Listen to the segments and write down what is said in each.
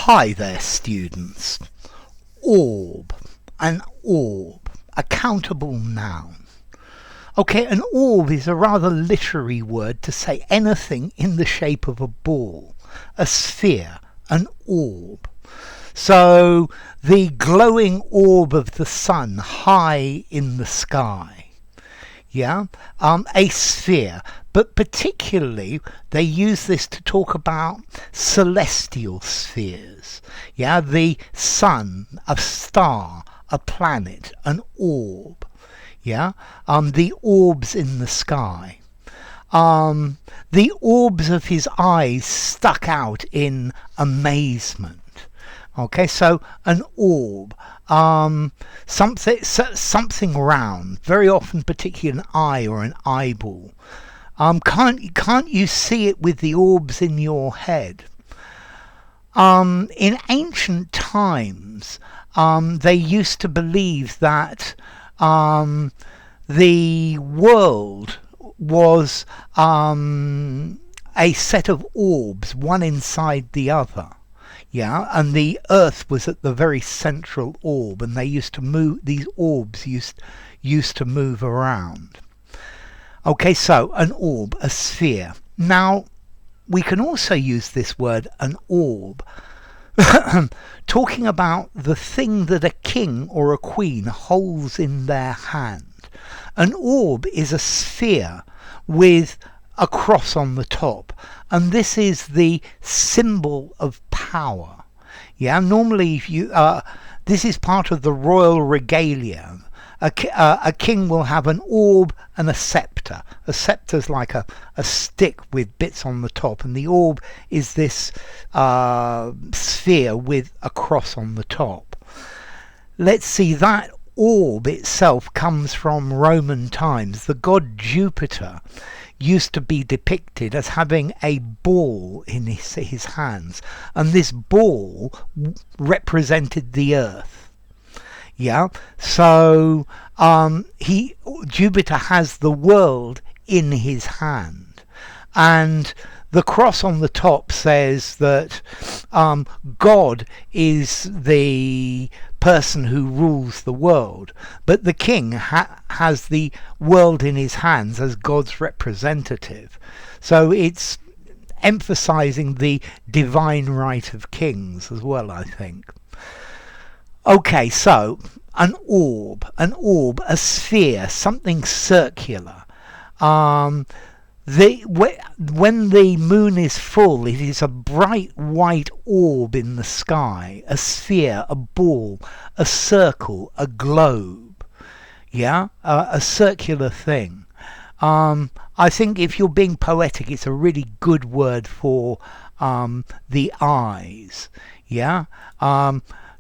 Hi there, students. Orb. An orb. A countable noun. Okay, an orb is a rather literary word to say anything in the shape of a ball, a sphere, an orb. So, the glowing orb of the sun high in the sky. Yeah, a sphere, but particularly they use this to talk about celestial spheres. Yeah, the sun, a star, a planet, an orb. Yeah, the orbs in the sky. The orbs of his eyes stuck out in amazement. Okay, so an orb, something round, very often particularly an eye or an eyeball. Can't you see it with the orbs in your head? In ancient times, they used to believe that the world was a set of orbs, one inside the other. Yeah, and the earth was at the very central orb, and they used to move, these orbs used to move around. Okay, so an orb, a sphere. Now, we can also use this word, an orb, talking about the thing that a king or a queen holds in their hand. An orb is a sphere with a cross on the top, and this is the symbol of power. Yeah, normally if you this is part of the royal regalia. A king will have an orb and a scepter. A scepter is like a stick with bits on the top, and the orb is this sphere with a cross on the top. Let's see, that orb itself comes from Roman times. The god Jupiter used to be depicted as having a ball in his hands, and this ball represented the earth. Yeah, so Jupiter has the world in his hand, and the cross on the top says that God is the person who rules the world, but the king has the world in his hands as God's representative. So it's emphasizing the divine right of kings as well, I think. Okay, so an orb, a sphere, something circular. When the moon is full, it is a bright white orb in the sky, a sphere, a ball, a circle, a globe. Yeah, a circular thing. I think if you're being poetic, it's a really good word for the eyes. Yeah.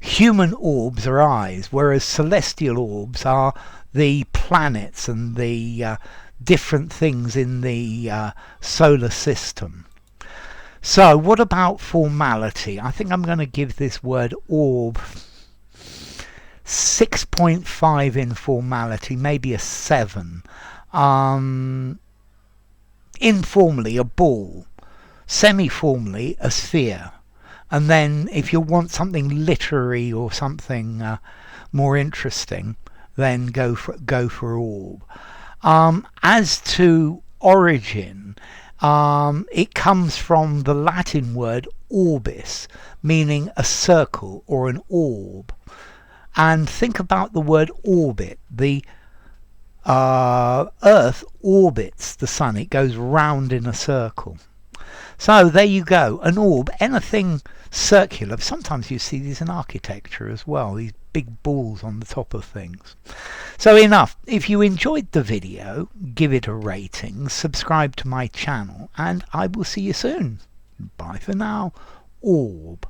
Human orbs are eyes, whereas celestial orbs are the planets and the different things in the solar system. So what about formality? I think I'm going to give this word orb 6.5 in formality, maybe a 7. Informally, a ball. Semi-formally, a sphere. And then if you want something literary or something more interesting, then go for orb. As to origin, it comes from the Latin word orbis, meaning a circle or an orb. And think about the word orbit. The Earth orbits the sun. It goes round in a circle. So there you go, an orb, anything circular. Sometimes you see these in architecture as well, these big balls on the top of things. So enough. If you enjoyed the video, give it a rating, subscribe to my channel, and I will see you soon. Bye for now. Orb.